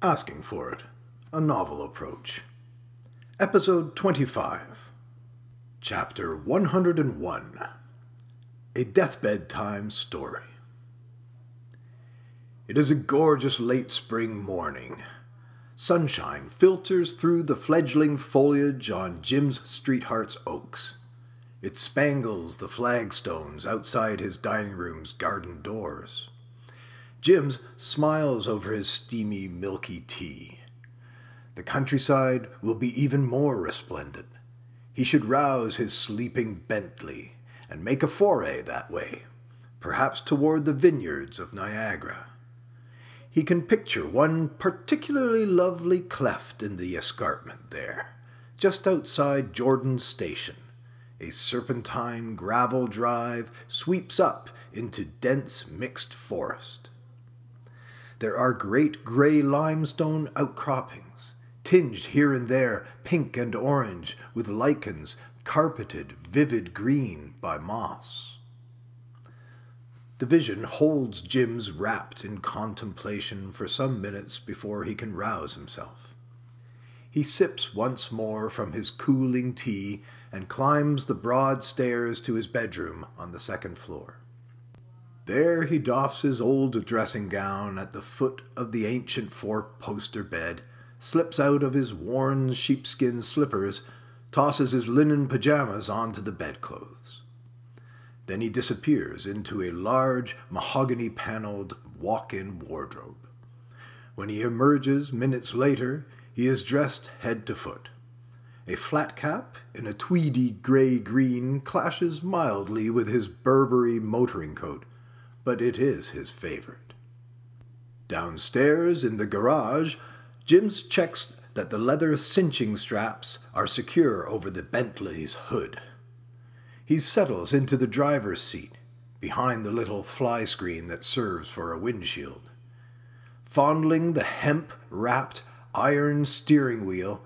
Asking for It, a Novel Approach. Episode 25. Chapter 101. A Deathbed Time Story. It is a gorgeous late spring morning. Sunshine filters through the fledgling foliage on Jim's Streetheart's oaks. It spangles the flagstones outside his dining room's garden doors. Jim's smiles over his steamy, milky tea. The countryside will be even more resplendent. He should rouse his sleeping Bentley and make a foray that way, perhaps toward the vineyards of Niagara. He can picture one particularly lovely cleft in the escarpment there, just outside Jordan's Station. A serpentine gravel drive sweeps up into dense mixed forest. There are great gray limestone outcroppings, tinged here and there pink and orange with lichens carpeted vivid green by moss. The vision holds Jim's wrapped in contemplation for some minutes before he can rouse himself. He sips once more from his cooling tea and climbs the broad stairs to his bedroom on the second floor. There he doffs his old dressing gown at the foot of the ancient four-poster bed, slips out of his worn sheepskin slippers, tosses his linen pajamas onto the bedclothes. Then he disappears into a large, mahogany-paneled walk-in wardrobe. When he emerges minutes later, he is dressed head to foot. A flat cap in a tweedy gray-green clashes mildly with his Burberry motoring coat, but it is his favorite. Downstairs in the garage, Jim checks that the leather cinching straps are secure over the Bentley's hood. He settles into the driver's seat, behind the little fly screen that serves for a windshield. Fondling the hemp-wrapped iron steering wheel,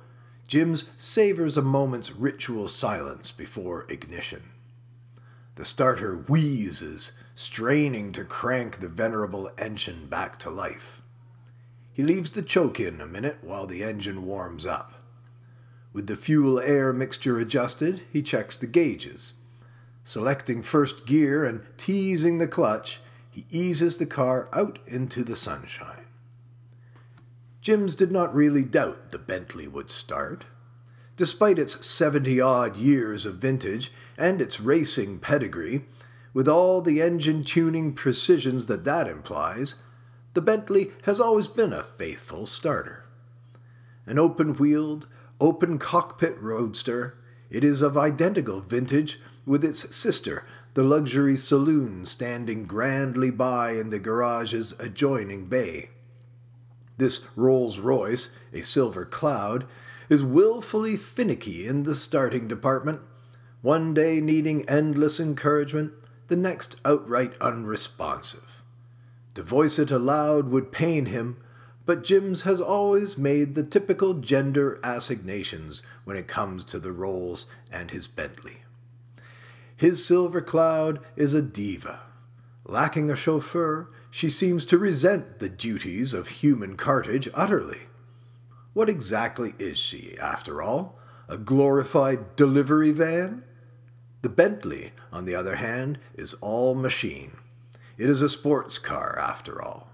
Jim savors a moment's ritual silence before ignition. The starter wheezes, straining to crank the venerable engine back to life. He leaves the choke in a minute while the engine warms up. With the fuel-air mixture adjusted, he checks the gauges. Selecting first gear and teasing the clutch, he eases the car out into the sunshine. Jim's did not really doubt the Bentley would start. Despite its 70-odd years of vintage and its racing pedigree, with all the engine-tuning precisions that implies, the Bentley has always been a faithful starter. An open-wheeled, open-cockpit roadster, it is of identical vintage with its sister, the luxury saloon standing grandly by in the garage's adjoining bay. This Rolls-Royce, a silver cloud, is willfully finicky in the starting department, one day needing endless encouragement, the next outright unresponsive. To voice it aloud would pain him, but Jim's has always made the typical gender assignations when it comes to the Rolls and his Bentley. His silver cloud is a diva. Lacking a chauffeur, she seems to resent the duties of human cartage utterly. What exactly is she, after all? A glorified delivery van? The Bentley, on the other hand, is all machine. It is a sports car, after all.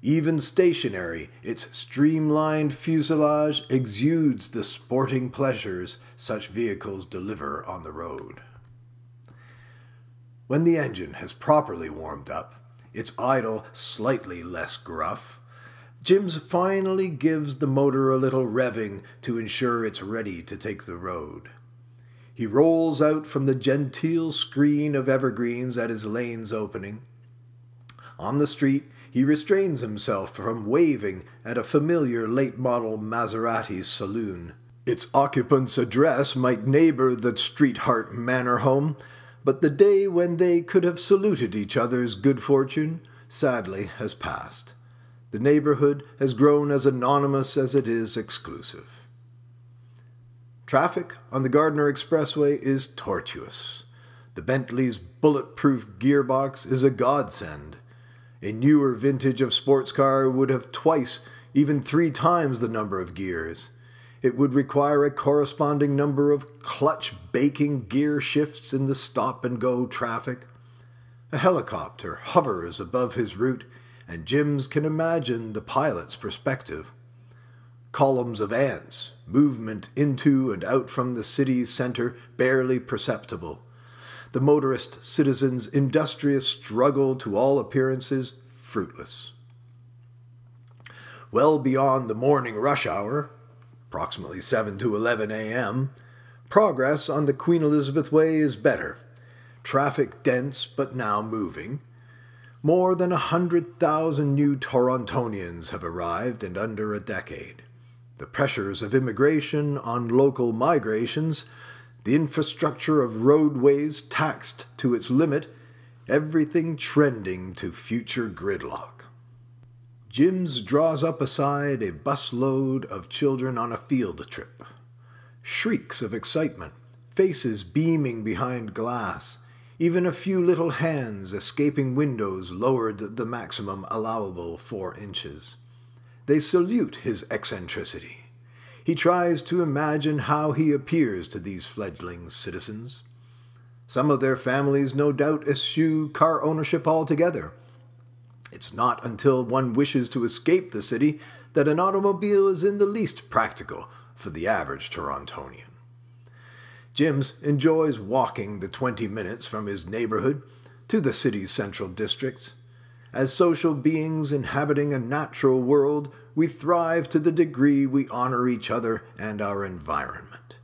Even stationary, its streamlined fuselage exudes the sporting pleasures such vehicles deliver on the road. When the engine has properly warmed up, its idle slightly less gruff, Jim's finally gives the motor a little revving to ensure it's ready to take the road. He rolls out from the genteel screen of evergreens at his lane's opening. On the street, he restrains himself from waving at a familiar late-model Maserati saloon. Its occupant's address might neighbor the Streetheart Manor home, but the day when they could have saluted each other's good fortune, sadly, has passed. The neighborhood has grown as anonymous as it is exclusive. Traffic on the Gardner Expressway is tortuous. The Bentley's bulletproof gearbox is a godsend. A newer vintage of sports car would have twice, even 3 times the number of gears. It would require a corresponding number of clutch-baking gear shifts in the stop-and-go traffic. A helicopter hovers above his route, and Jims can imagine the pilot's perspective. Columns of ants, movement into and out from the city's center barely perceptible. The motorist citizen's industrious struggle, to all appearances, fruitless. Well beyond the morning rush hour, approximately 7 to 11 a.m., progress on the Queen Elizabeth Way is better. Traffic dense but now moving. More than 100,000 new Torontonians have arrived in under a decade. The pressures of immigration on local migrations, the infrastructure of roadways taxed to its limit, everything trending to future gridlock. Jims draws up aside a busload of children on a field trip. Shrieks of excitement, faces beaming behind glass, even a few little hands escaping windows lowered the maximum allowable 4 inches. They salute his eccentricity. He tries to imagine how he appears to these fledgling citizens. Some of their families no doubt eschew car ownership altogether. It's not until one wishes to escape the city that an automobile is in the least practical for the average Torontonian. Jims enjoys walking the 20 minutes from his neighborhood to the city's central district. As social beings inhabiting a natural world, we thrive to the degree we honor each other and our environment.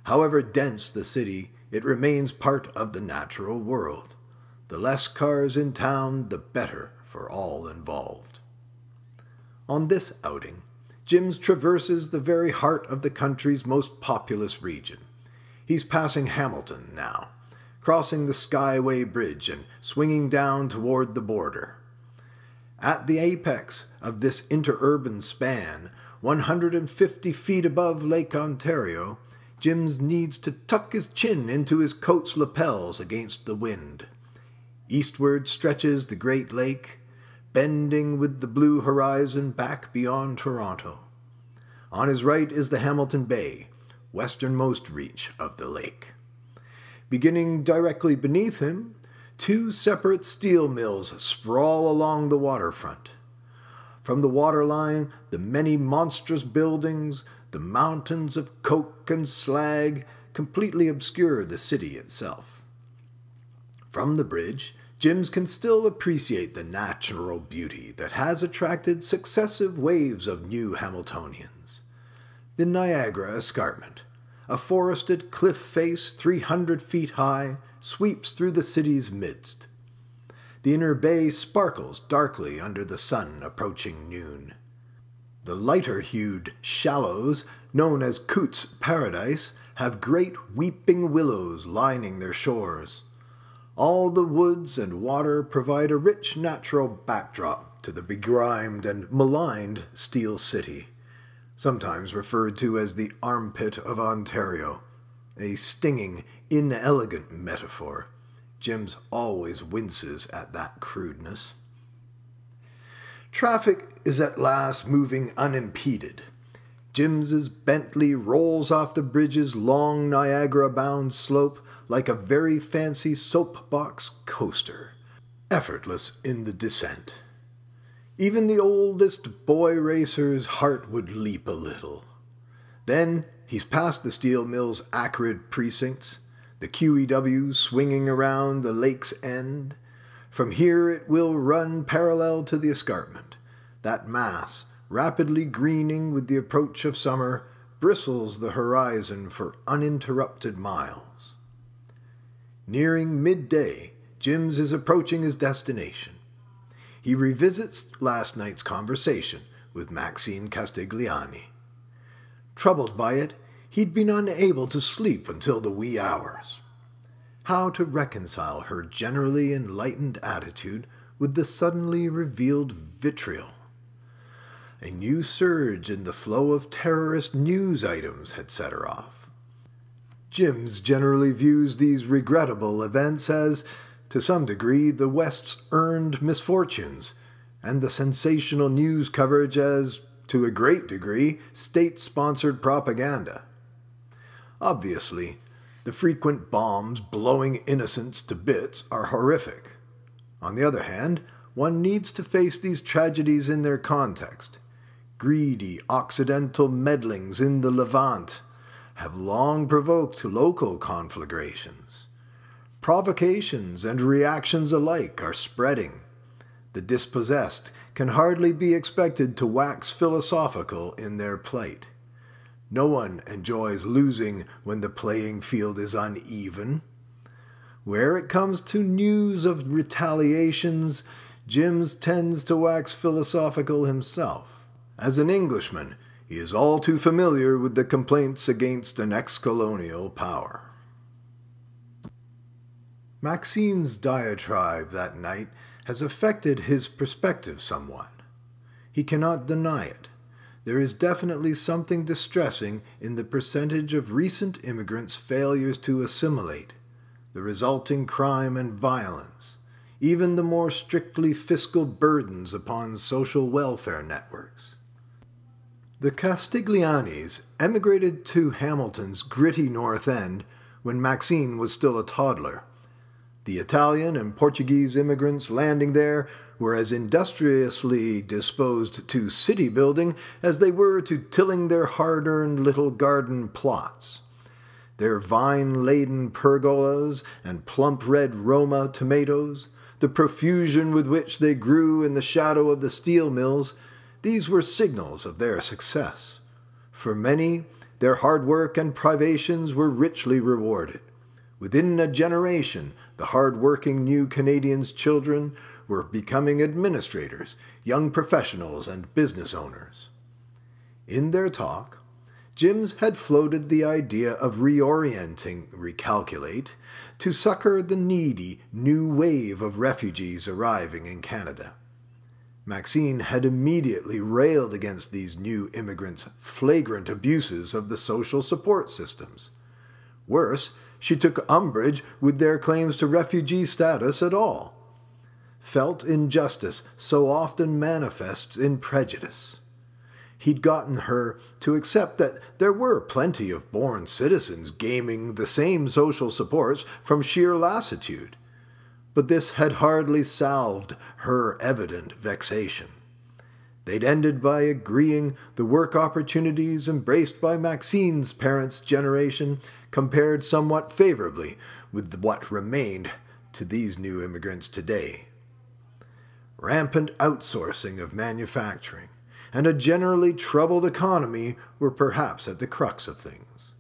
However dense the city, it remains part of the natural world. The less cars in town, the better for all involved. On this outing, Jims traverses the very heart of the country's most populous region. He's passing Hamilton now, crossing the Skyway Bridge and swinging down toward the border. At the apex of this interurban span, 150 feet above Lake Ontario, Jims needs to tuck his chin into his coat's lapels against the wind. Eastward stretches the Great Lake, bending with the blue horizon back beyond Toronto. On his right is the Hamilton Bay, westernmost reach of the lake. Beginning directly beneath him, 2 separate steel mills sprawl along the waterfront. From the waterline, the many monstrous buildings, the mountains of coke and slag, completely obscure the city itself. From the bridge, Jims can still appreciate the natural beauty that has attracted successive waves of new Hamiltonians. The Niagara Escarpment, a forested cliff face 300 feet high, sweeps through the city's midst. The inner bay sparkles darkly under the sun approaching noon. The lighter-hued shallows, known as Coote's Paradise, have great weeping willows lining their shores. All the woods and water provide a rich natural backdrop to the begrimed and maligned Steel City, sometimes referred to as the armpit of Ontario, a stinging, inelegant metaphor. Jims always winces at that crudeness. Traffic is at last moving unimpeded. Jims's Bentley rolls off the bridge's long Niagara-bound slope like a very fancy soapbox coaster, effortless in the descent. Even the oldest boy racer's heart would leap a little. Then he's past the steel mill's acrid precincts, the QEW swinging around the lake's end. From here it will run parallel to the escarpment. That mass, rapidly greening with the approach of summer, bristles the horizon for uninterrupted miles. Nearing midday, Jims is approaching his destination. He revisits last night's conversation with Maxine Castigliani. Troubled by it, he'd been unable to sleep until the wee hours. How to reconcile her generally enlightened attitude with the suddenly revealed vitriol? A new surge in the flow of terrorist news items had set her off. Jims generally views these regrettable events as to some degree, the West's earned misfortunes, and the sensational news coverage as, to a great degree, state-sponsored propaganda. Obviously, the frequent bombs blowing innocents to bits are horrific. On the other hand, one needs to face these tragedies in their context. Greedy Occidental meddlings in the Levant have long provoked local conflagrations. Provocations and reactions alike are spreading. The dispossessed can hardly be expected to wax philosophical in their plight. No one enjoys losing when the playing field is uneven. Where it comes to news of retaliations, Jims tends to wax philosophical himself. As an Englishman, he is all too familiar with the complaints against an ex-colonial power. Maxine's diatribe that night has affected his perspective somewhat. He cannot deny it. There is definitely something distressing in the percentage of recent immigrants' failures to assimilate, the resulting crime and violence, even the more strictly fiscal burdens upon social welfare networks. The Castiglianis emigrated to Hamilton's gritty North End when Maxine was still a toddler. The Italian and Portuguese immigrants landing there were as industriously disposed to city building as they were to tilling their hard-earned little garden plots. Their vine-laden pergolas and plump red Roma tomatoes, the profusion with which they grew in the shadow of the steel mills, these were signals of their success. For many, their hard work and privations were richly rewarded. Within a generation, the hard-working new Canadians' children were becoming administrators, young professionals, and business owners. In their talk, Jims had floated the idea of recalculate, to succor the needy new wave of refugees arriving in Canada. Maxine had immediately railed against these new immigrants' flagrant abuses of the social support systems. Worse, she took umbrage with their claims to refugee status at all. Felt injustice so often manifests in prejudice. He'd gotten her to accept that there were plenty of born citizens gaming the same social supports from sheer lassitude, but this had hardly salved her evident vexation. They'd ended by agreeing the work opportunities embraced by Maxine's parents' generation compared somewhat favorably with what remained to these new immigrants today. Rampant outsourcing of manufacturing and a generally troubled economy were perhaps at the crux of things.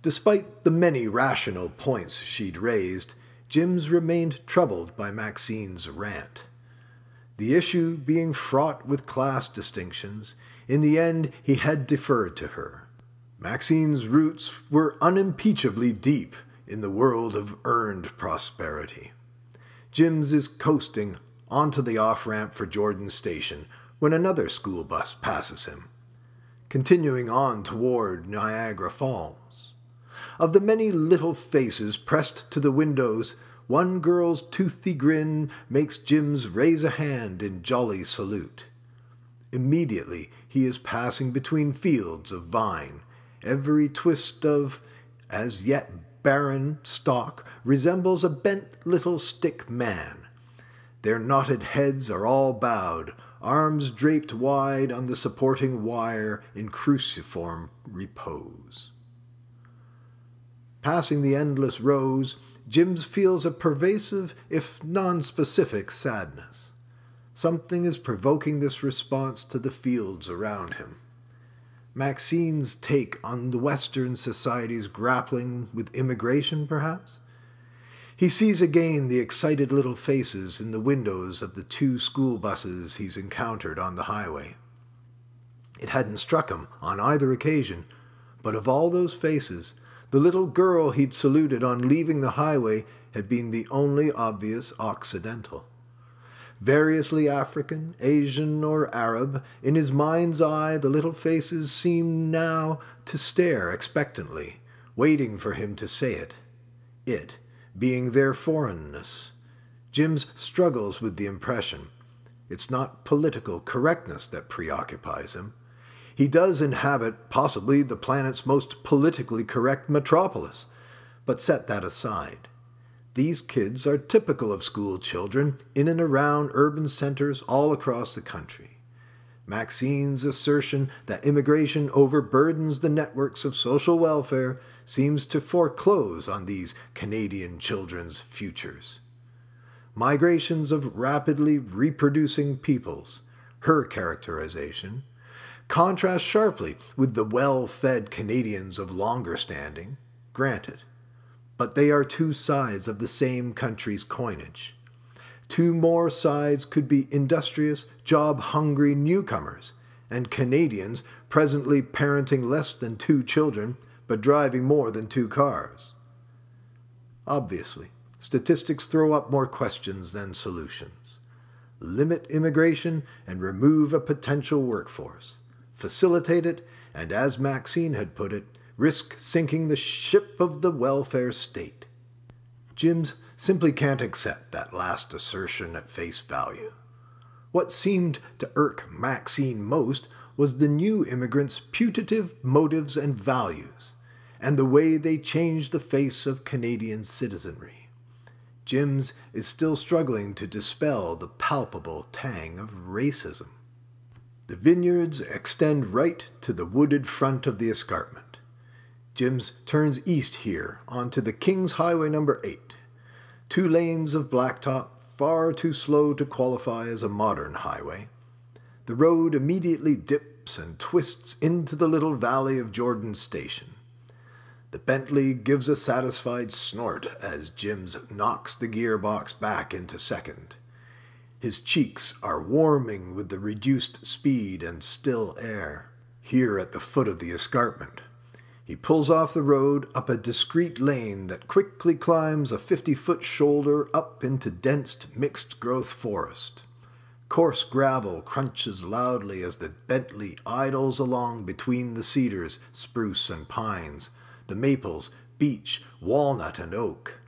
Despite the many rational points she'd raised, Jims remained troubled by Maxine's rant. The issue being fraught with class distinctions, in the end he had deferred to her. Maxine's roots were unimpeachably deep in the world of earned prosperity. Jims is coasting onto the off-ramp for Jordan Station when another school bus passes him, continuing on toward Niagara Falls. Of the many little faces pressed to the windows, one girl's toothy grin makes Jims raise a hand in jolly salute. Immediately he is passing between fields of vine. Every twist of, as yet barren, stalk resembles a bent little stick man. Their knotted heads are all bowed, arms draped wide on the supporting wire in cruciform repose. Passing the endless rows, Jims feels a pervasive, if non-specific, sadness. Something is provoking this response to the fields around him. Maxine's take on the Western society's grappling with immigration, perhaps? He sees again the excited little faces in the windows of the 2 school buses he's encountered on the highway. It hadn't struck him on either occasion, but of all those faces, the little girl he'd saluted on leaving the highway had been the only obvious Occidental. Variously African, Asian, or Arab, in his mind's eye the little faces seemed now to stare expectantly, waiting for him to say it. It being their foreignness. Jim's struggles with the impression. It's not political correctness that preoccupies him. He does inhabit possibly the planet's most politically correct metropolis, but set that aside. These kids are typical of school children in and around urban centers all across the country. Maxine's assertion that immigration overburdens the networks of social welfare seems to foreclose on these Canadian children's futures. Migrations of rapidly reproducing peoples, her characterization, contrast sharply with the well-fed Canadians of longer standing, granted. But they are two sides of the same country's coinage. Two more sides could be industrious, job-hungry newcomers, and Canadians presently parenting less than 2 children, but driving more than 2 cars. Obviously, statistics throw up more questions than solutions. Limit immigration and remove a potential workforce. Facilitate it, and as Maxine had put it, risk sinking the ship of the welfare state. Jims simply can't accept that last assertion at face value. What seemed to irk Maxine most was the new immigrants' putative motives and values, and the way they changed the face of Canadian citizenry. Jims is still struggling to dispel the palpable tang of racism. The vineyards extend right to the wooded front of the escarpment. Jims turns east here onto the King's Highway No. 8. 2 lanes of blacktop, far too slow to qualify as a modern highway. The road immediately dips and twists into the little valley of Jordan Station. The Bentley gives a satisfied snort as Jims knocks the gearbox back into second. His cheeks are warming with the reduced speed and still air. Here at the foot of the escarpment, he pulls off the road up a discreet lane that quickly climbs a 50-foot shoulder up into dense mixed-growth forest. Coarse gravel crunches loudly as the Bentley idles along between the cedars, spruce and pines, the maples, beech, walnut and oak.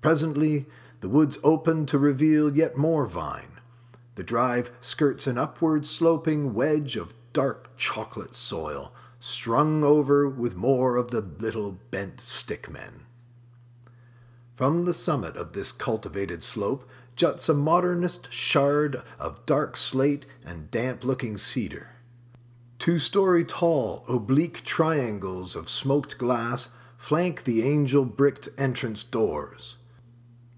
Presently, the woods open to reveal yet more vine. The drive skirts an upward-sloping wedge of dark chocolate soil, strung over with more of the little bent stickmen. From the summit of this cultivated slope juts a modernist shard of dark slate and damp-looking cedar. 2-story tall, oblique triangles of smoked glass flank the angel-bricked entrance doors.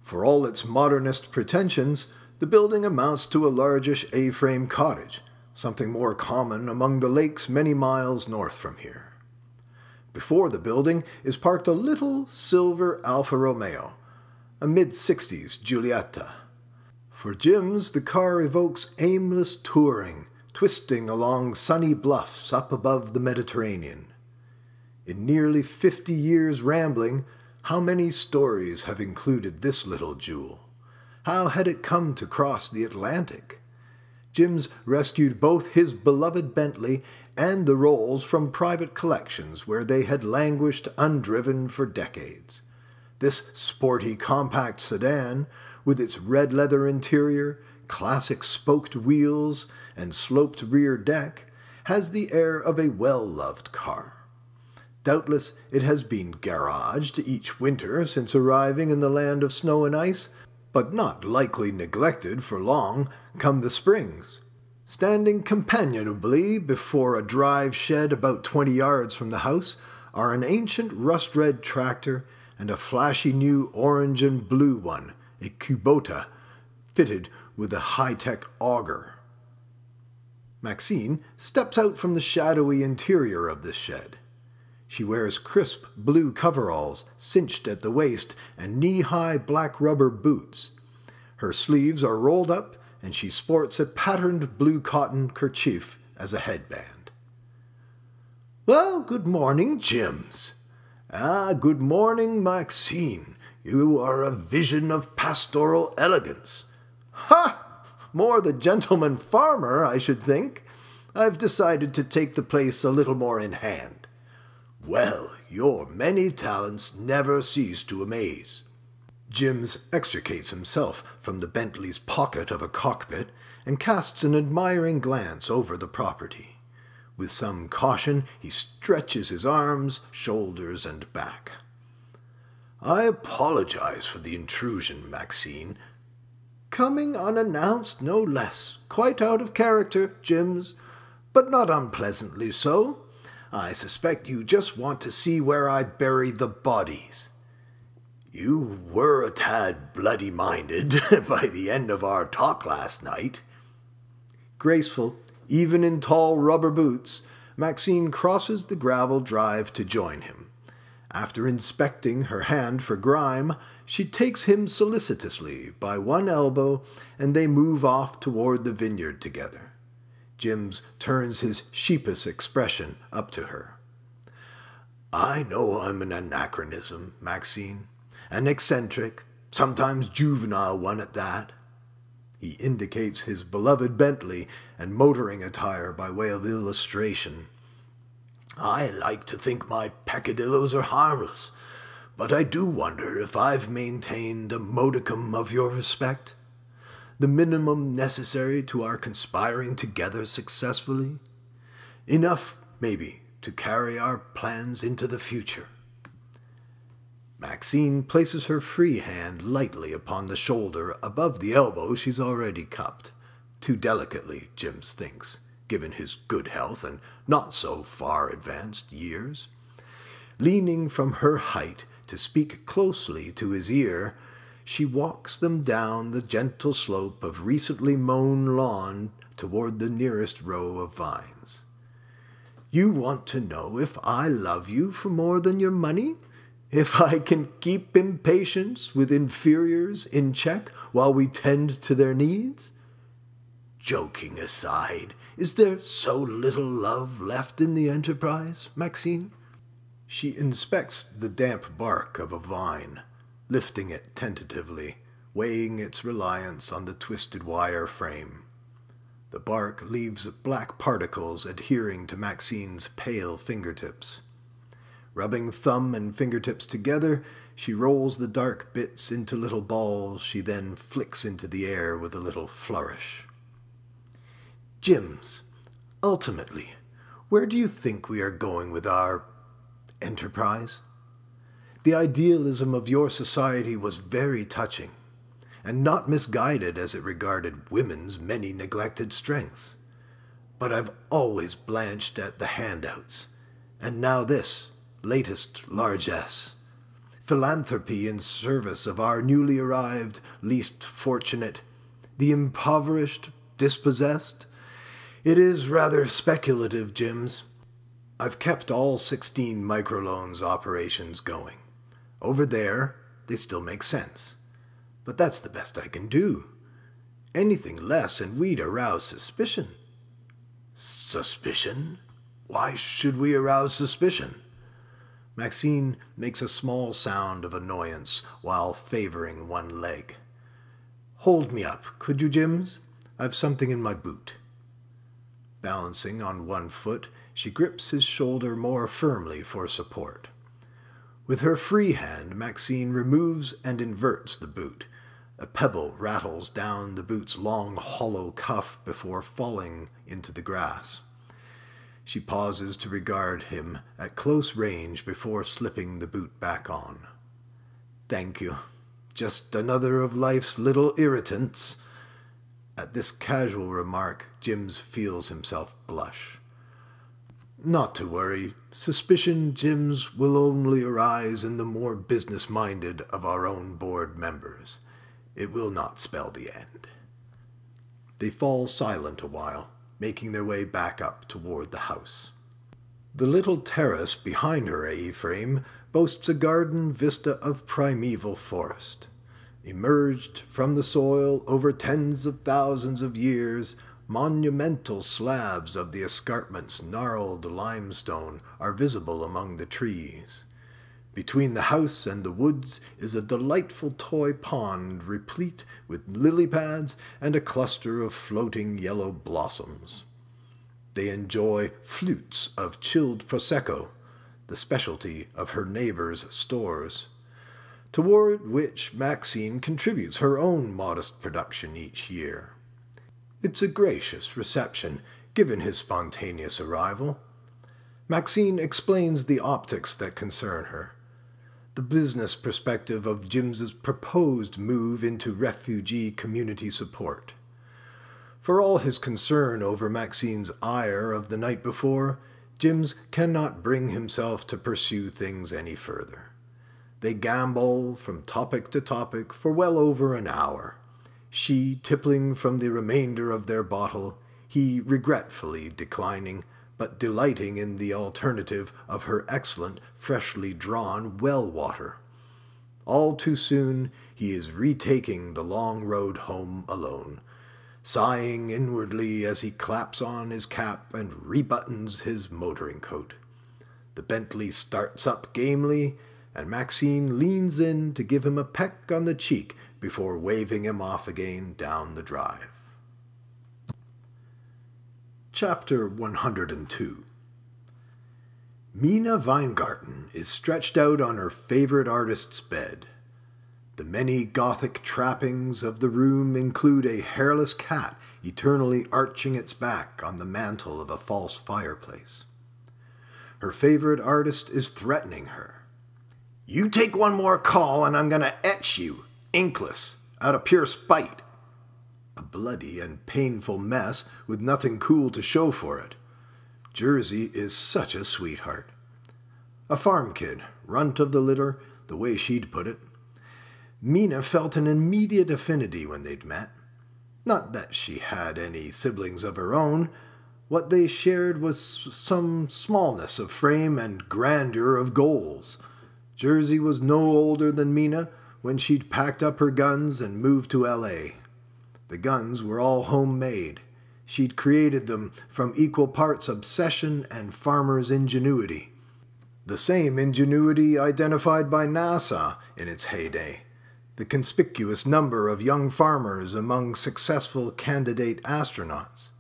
For all its modernist pretensions, the building amounts to a largish A-frame cottage, something more common among the lakes many miles north from here. Before the building is parked a little silver Alfa Romeo, a mid-60s Giulietta. For Jims, the car evokes aimless touring, twisting along sunny bluffs up above the Mediterranean. In nearly 50 years rambling, how many stories have included this little jewel? How had it come to cross the Atlantic? Jims rescued both his beloved Bentley and the Rolls from private collections where they had languished undriven for decades. This sporty compact sedan, with its red leather interior, classic spoked wheels, and sloped rear deck, has the air of a well-loved car. Doubtless it has been garaged each winter since arriving in the land of snow and ice, but not likely neglected for long come the springs. Standing companionably before a drive shed about 20 yards from the house are an ancient rust-red tractor and a flashy new orange and blue one, a Kubota, fitted with a high-tech auger. Maxine steps out from the shadowy interior of this shed. She wears crisp blue coveralls, cinched at the waist, and knee-high black rubber boots. Her sleeves are rolled up, and she sports a patterned blue cotton kerchief as a headband. "Well, good morning, Jims." "Ah, good morning, Maxine. You are a vision of pastoral elegance." "Ha! More the gentleman farmer, I should think. I've decided to take the place a little more in hand." "Well, your many talents never cease to amaze." Jims extricates himself from the Bentley's pocket of a cockpit and casts an admiring glance over the property. With some caution, he stretches his arms, shoulders, and back. "I apologize for the intrusion, Maxine. Coming unannounced, no less. Quite out of character, Jims, but not unpleasantly so. I suspect you just want to see where I bury the bodies. You were a tad bloody-minded by the end of our talk last night." Graceful, even in tall rubber boots, Maxine crosses the gravel drive to join him. After inspecting her hand for grime, she takes him solicitously by one elbow, and they move off toward the vineyard together. Jims turns his sheepish expression up to her. "I know I'm an anachronism, Maxine. An eccentric, sometimes juvenile one at that." He indicates his beloved Bentley and motoring attire by way of illustration. "I like to think my peccadillos are harmless, but I do wonder if I've maintained a modicum of your respect, the minimum necessary to our conspiring together successfully. Enough, maybe, to carry our plans into the future." Maxine places her free hand lightly upon the shoulder above the elbow she's already cupped. Too delicately, Jims thinks, given his good health and not so far advanced years. Leaning from her height to speak closely to his ear, she walks them down the gentle slope of recently mown lawn toward the nearest row of vines. "You want to know if I love you for more than your money? If I can keep impatience with inferiors in check while we tend to their needs? Joking aside, is there so little love left in the enterprise, Maxine?" She inspects the damp bark of a vine, lifting it tentatively, weighing its reliance on the twisted wire frame. The bark leaves black particles adhering to Maxine's pale fingertips. Rubbing thumb and fingertips together, she rolls the dark bits into little balls she then flicks into the air with a little flourish. "Jims, ultimately, where do you think we are going with our enterprise? The idealism of your society was very touching, and not misguided as it regarded women's many neglected strengths. But I've always blanched at the handouts, and now this latest largesse. Philanthropy in service of our newly arrived, least fortunate, the impoverished, dispossessed. It is rather speculative, Jims. I've kept all 16 microloans operations going. Over there, they still make sense. But that's the best I can do. Anything less and we'd arouse suspicion." "Suspicion? Why should we arouse suspicion?" Maxine makes a small sound of annoyance while favoring one leg. "Hold me up, could you, Jims? I've something in my boot." Balancing on one foot, she grips his shoulder more firmly for support. With her free hand, Maxine removes and inverts the boot. A pebble rattles down the boot's long, hollow cuff before falling into the grass. She pauses to regard him at close range before slipping the boot back on. "Thank you. Just another of life's little irritants." At this casual remark, Jims feels himself blush. "Not to worry. Suspicion, Jims, will only arise in the more business-minded of our own board members. It will not spell the end." They fall silent a while, making their way back up toward the house. The little terrace behind her A-frame boasts a garden vista of primeval forest. Emerged from the soil over tens of thousands of years, monumental slabs of the escarpment's gnarled limestone are visible among the trees. Between the house and the woods is a delightful toy pond replete with lily pads and a cluster of floating yellow blossoms. They enjoy flutes of chilled Prosecco, the specialty of her neighbors' stores. toward which Maxine contributes her own modest production each year. It's a gracious reception, given his spontaneous arrival. Maxine explains the optics that concern her, the business perspective of Jim's proposed move into refugee community support. For all his concern over Maxine's ire of the night before, Jims cannot bring himself to pursue things any further. They gambol from topic to topic for well over an hour, she tippling from the remainder of their bottle, he regretfully declining, but delighting in the alternative of her excellent, freshly drawn well water. All too soon he is retaking the long road home alone, sighing inwardly as he claps on his cap and rebuttons his motoring coat. The Bentley starts up gamely, and Maxine leans in to give him a peck on the cheek before waving him off again down the drive. Chapter 102. Mina Weingarten is stretched out on her favorite artist's bed. The many Gothic trappings of the room include a hairless cat eternally arching its back on the mantel of a false fireplace. Her favorite artist is threatening her. "You take one more call and I'm going to etch you, inkless, out of pure spite." A bloody and painful mess with nothing cool to show for it. Jersey is such a sweetheart. A farm kid, runt of the litter, the way she'd put it. Mina felt an immediate affinity when they'd met. Not that she had any siblings of her own. What they shared was some smallness of frame and grandeur of goals. Jersey was no older than Mina when she'd packed up her guns and moved to L.A. The guns were all homemade. She'd created them from equal parts obsession and farmer's ingenuity. The same ingenuity identified by NASA in its heyday. The conspicuous number of young farmers among successful candidate astronauts.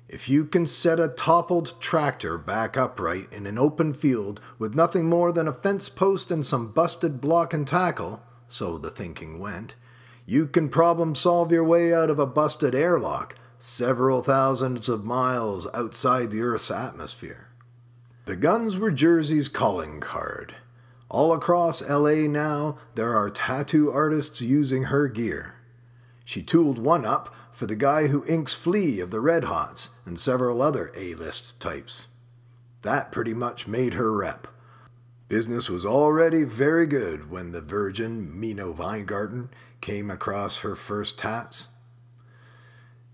If you can set a toppled tractor back upright in an open field with nothing more than a fence post and some busted block and tackle, so the thinking went, you can problem-solve your way out of a busted airlock several thousands of miles outside the Earth's atmosphere. The guns were Jersey's calling card. All across L.A. now, there are tattoo artists using her gear. She tooled one up for the guy who inks Flea of the Red Hots and several other A-list types. That pretty much made her rep. Business was already very good when the virgin Mina Weingarten came across her first tats.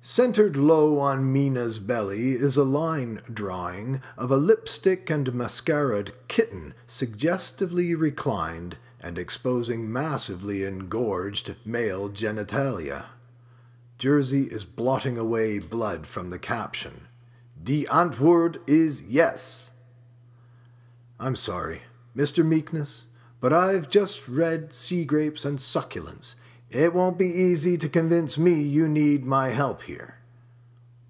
Centered low on Mina's belly is a line drawing of a lipstick and mascaraed kitten suggestively reclined and exposing massively engorged male genitalia. Jersey is blotting away blood from the caption. Die Antwort is yes. I'm sorry, Mr. Meekness, but I've just read Sea Grapes and Succulents. It won't be easy to convince me you need my help here.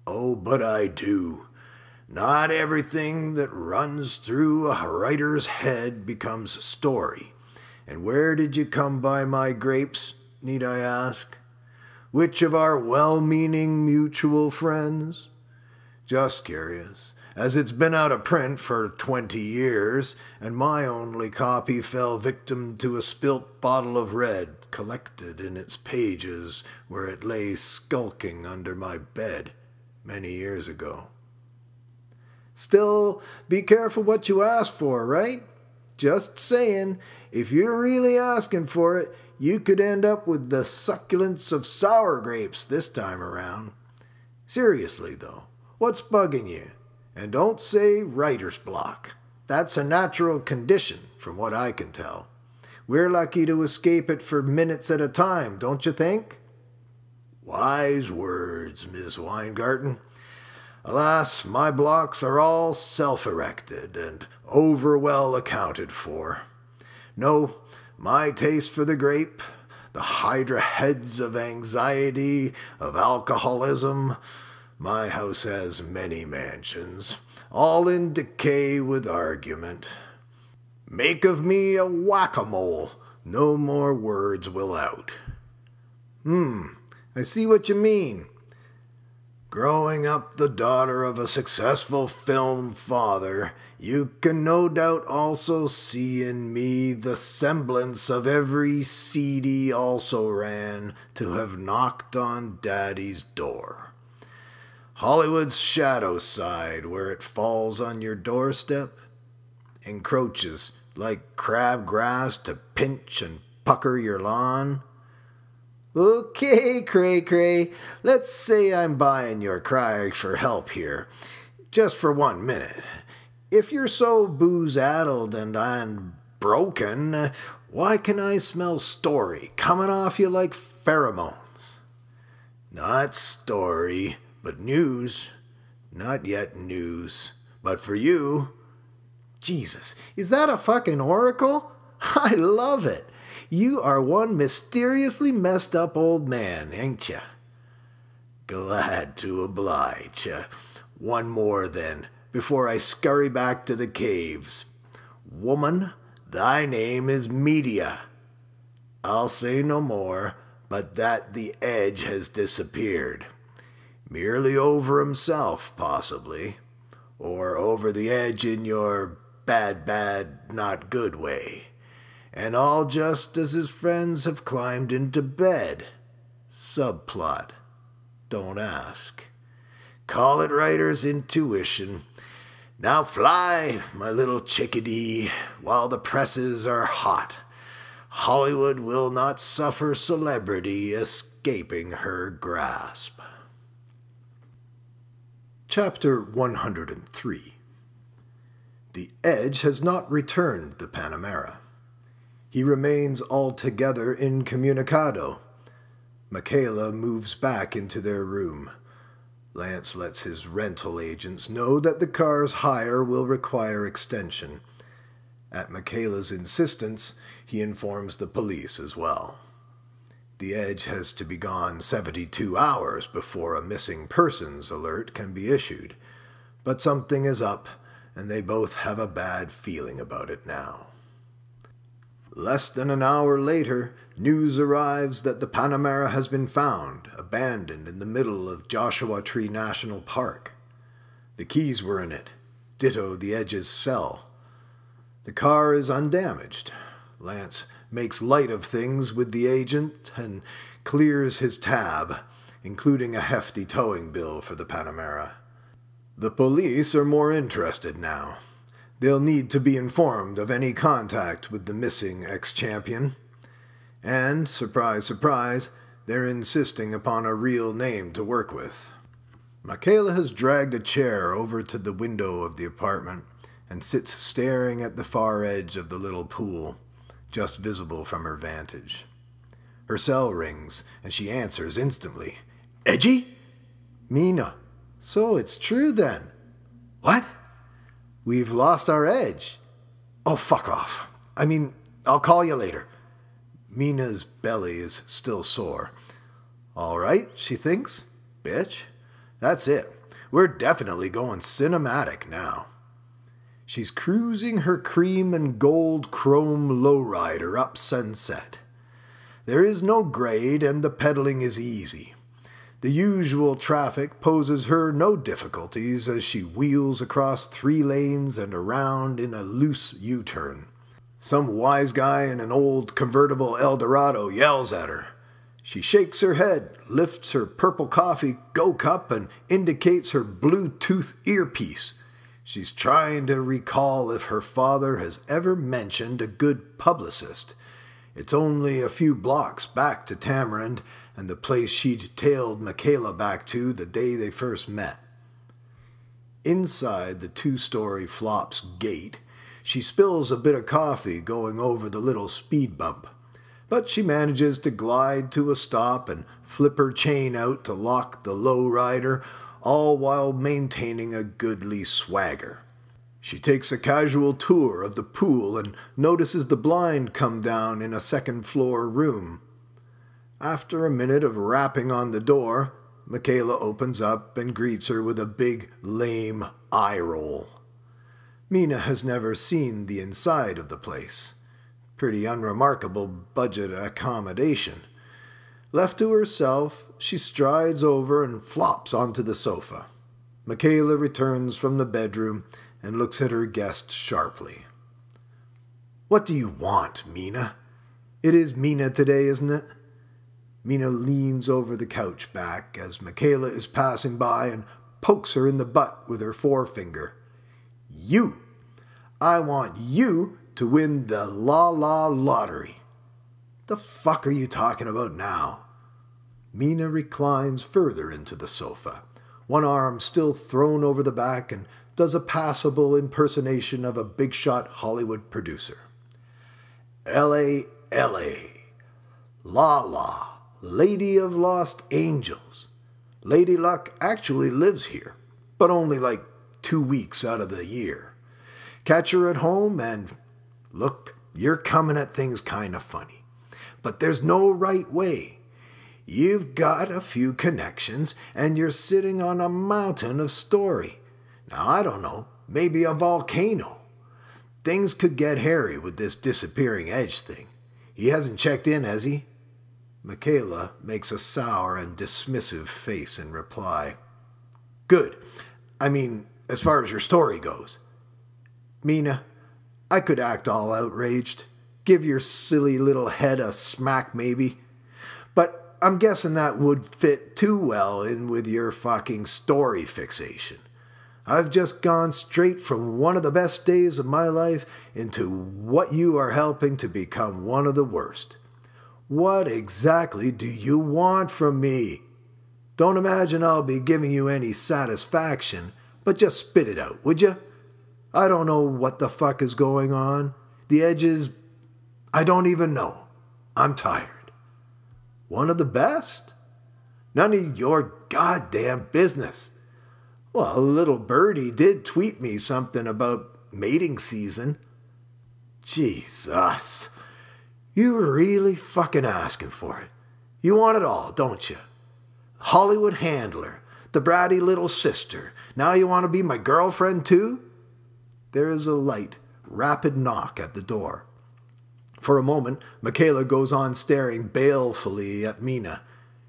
Oh, but I do. Not everything that runs through a writer's head becomes story. And where did you come by my grapes, need I ask? Which of our well-meaning mutual friends? Just curious, as it's been out of print for 20 years, and my only copy fell victim to a spilt bottle of red collected in its pages where it lay skulking under my bed many years ago. Still, be careful what you ask for, right? Just saying, if you're really asking for it, you could end up with the succulence of sour grapes this time around. Seriously, though, what's bugging you? And don't say writer's block. That's a natural condition, from what I can tell. We're lucky to escape it for minutes at a time, don't you think? Wise words, Miss Weingarten. Alas, my blocks are all self-erected and over-well accounted for. No, my taste for the grape, the hydra heads of anxiety, of alcoholism. My house has many mansions, all in decay with argument. Make of me a whack-a-mole, No more words will out. I see what you mean. Growing up the daughter of a successful film father, you can no doubt also see in me the semblance of every seedy also-ran to have knocked on Daddy's door. Hollywood's shadow side, where it falls on your doorstep, encroaches like crabgrass to pinch and pucker your lawn. Okay, cray-cray, let's say I'm buying your cry for help here, just for 1 minute. If you're so booze-addled and broken, why can I smell story coming off you like pheromones? Not story, but news. Not yet news, but for you. Jesus, is that a fucking oracle? I love it. You are one mysteriously messed up old man, ain't ya? Glad to oblige. One more, then, before I scurry back to the caves. Woman, thy name is Media. I'll say no more, but that the edge has disappeared. Merely over himself, possibly. Or over the edge in your bad, not good way. And all just as his friends have climbed into bed. Subplot. Don't ask. Call it writer's intuition. Now fly, my little chickadee, while the presses are hot. Hollywood will not suffer celebrity escaping her grasp. Chapter 103. The Edge has not returned the Panamera. He remains altogether incommunicado. Michaela moves back into their room. Lance lets his rental agents know that the car's hire will require extension. At Michaela's insistence, he informs the police as well. The Edge has to be gone 72 hours before a missing persons alert can be issued. But something is up, and they both have a bad feeling about it now. Less than an hour later, news arrives that the Panamera has been found, abandoned in the middle of Josuhua Tree National Park. The keys were in it, ditto the Edge's cell. The car is undamaged. Lance makes light of things with the agent and clears his tab, including a hefty towing bill for the Panamera. The police are more interested now. They'll need to be informed of any contact with the missing ex-champion. And, surprise, surprise, they're insisting upon a real name to work with. Michaela has dragged a chair over to the window of the apartment and sits staring at the far edge of the little pool, just visible from her vantage. Her cell rings, and she answers instantly. Edgy? Mina. So it's true then. What? We've lost our edge. Oh, fuck off. I mean, I'll call you later. Mina's belly is still sore. All right, she thinks. Bitch. That's it. We're definitely going cinematic now. She's cruising her cream and gold chrome lowrider up Sunset. There is no grade, and the pedaling is easy. The usual traffic poses her no difficulties as she wheels across 3 lanes and around in a loose U-turn. Some wise guy in an old convertible Eldorado yells at her. She shakes her head, lifts her purple coffee go-cup, and indicates her Bluetooth earpiece. She's trying to recall if her father has ever mentioned a good publicist. It's only a few blocks back to Tamarind, and the place she'd tailed Michaela back to the day they first met. Inside the 2-story flop's gate, she spills a bit of coffee going over the little speed bump, but she manages to glide to a stop and flip her chain out to lock the lowrider, all while maintaining a goodly swagger. She takes a casual tour of the pool and notices the blind come down in a second-floor room. After a minute of rapping on the door, Michaela opens up and greets her with a big, lame eye roll. Mina has never seen the inside of the place. Pretty unremarkable budget accommodation. Left to herself, she strides over and flops onto the sofa. Michaela returns from the bedroom and looks at her guest sharply. "What do you want, Mina? It is Mina today, isn't it?" Mina leans over the couch back as Michaela is passing by and pokes her in the butt with her forefinger. "You! I want you to win the lottery." "The fuck are you talking about now?" Mina reclines further into the sofa, one arm still thrown over the back, and does a passable impersonation of a big-shot Hollywood producer. "L.A., L.A. La, Lady of Lost Angels. Lady Luck actually lives here, but only like 2 weeks out of the year. Catch her at home and, look, you're coming at things kind of funny. But there's no right way. You've got a few connections, and you're sitting on a mountain of story. Now, I don't know, maybe a volcano. Things could get hairy with this disappearing edge thing. He hasn't checked in, has he?" Michaela makes a sour and dismissive face in reply. "Good. I mean, as far as your story goes." "Mina, I could act all outraged. Give your silly little head a smack, maybe. But I'm guessing that would fit too well in with your fucking story fixation. I've just gone straight from one of the best days of my life into what you are helping to become one of the worst. What exactly do you want from me? Don't imagine I'll be giving you any satisfaction, but just spit it out, would you? I don't know what the fuck is going on. The edges, I don't even know. I'm tired." "One of the best? None of your goddamn business. Well, little birdie did tweet me something about mating season." "Jesus. You're really fucking asking for it. You want it all, don't you? Hollywood handler, the bratty little sister. Now you want to be my girlfriend too?" There is a light, rapid knock at the door. For a moment, Michaela goes on staring balefully at Mina.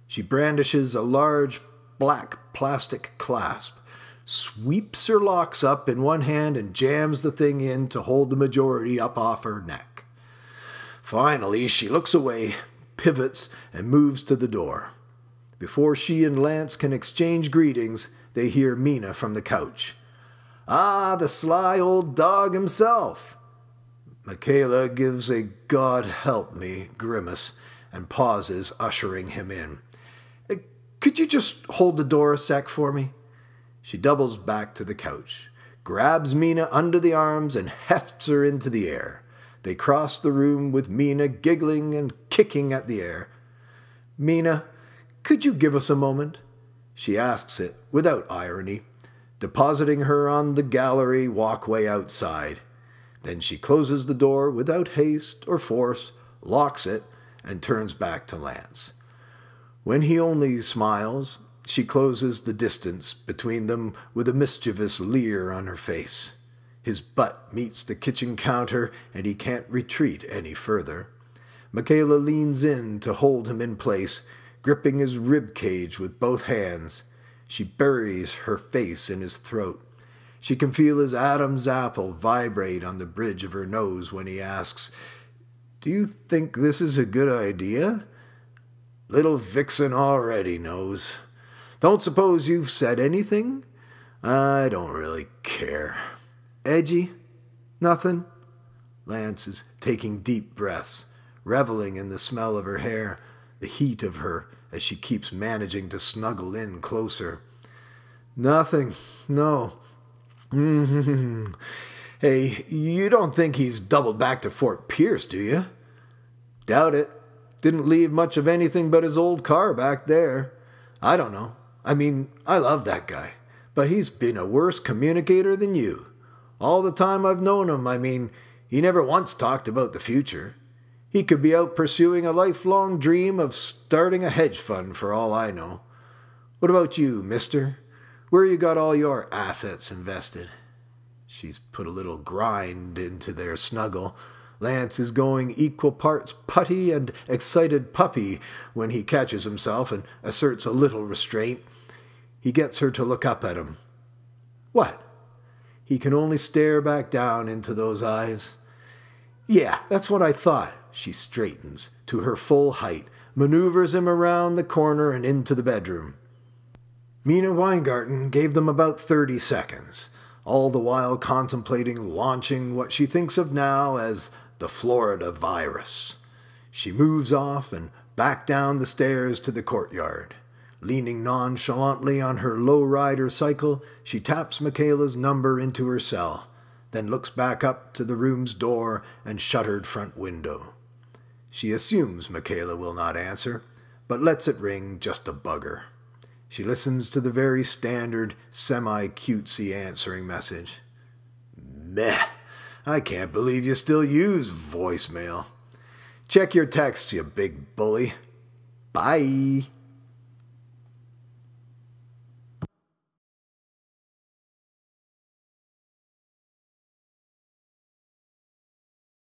She brandishes a large black plastic clasp, sweeps her locks up in one hand and jams the thing in to hold the majority up off her neck. Finally, she looks away, pivots, and moves to the door. Before she and Lance can exchange greetings, they hear Mina from the couch. "Ah, the sly old dog himself." Michaela gives a God help me grimace and pauses, ushering him in. "Could you just hold the door a sec for me?" She doubles back to the couch, grabs Mina under the arms, and hefts her into the air. They cross the room with Mina giggling and kicking at the air. "Mina, could you give us a moment?" She asks it without irony, depositing her on the gallery walkway outside. Then she closes the door without haste or force, locks it, and turns back to Lance. When he only smiles, she closes the distance between them with a mischievous leer on her face. His butt meets the kitchen counter, and he can't retreat any further. Michaela leans in to hold him in place, gripping his rib cage with both hands. She buries her face in his throat. She can feel his Adam's apple vibrate on the bridge of her nose when he asks, "Do you think this is a good idea?" Little vixen already knows. "Don't suppose you've said anything?" "I don't really care." "Edgy? Nothing?" Lance is taking deep breaths, reveling in the smell of her hair, the heat of her as she keeps managing to snuggle in closer. "Nothing, no." "Hey, you don't think he's doubled back to Fort Pierce, do you?" "Doubt it. Didn't leave much of anything but his old car back there. I don't know. I mean, I love that guy, but he's been a worse communicator than you. All the time I've known him, I mean, he never once talked about the future. He could be out pursuing a lifelong dream of starting a hedge fund for all I know. What about you, mister? Where you got all your assets invested?" She's put a little grind into their snuggle, Lance is going equal parts putty and excited puppy when he catches himself and asserts a little restraint. He gets her to look up at him. What? He can only stare back down into those eyes. Yeah, that's what I thought. She straightens to her full height, maneuvers him around the corner and into the bedroom. Mina Weingarten gave them about 30 seconds, all the while contemplating launching what she thinks of now as the Florida virus. She moves off and back down the stairs to the courtyard. Leaning nonchalantly on her low-rider cycle, she taps Michaela's number into her cell, then looks back up to the room's door and shuttered front window. She assumes Michaela will not answer, but lets it ring just to bug her. She listens to the very standard, semi-cutesy answering message. Meh, I can't believe you still use voicemail. Check your text, you big bully. Bye.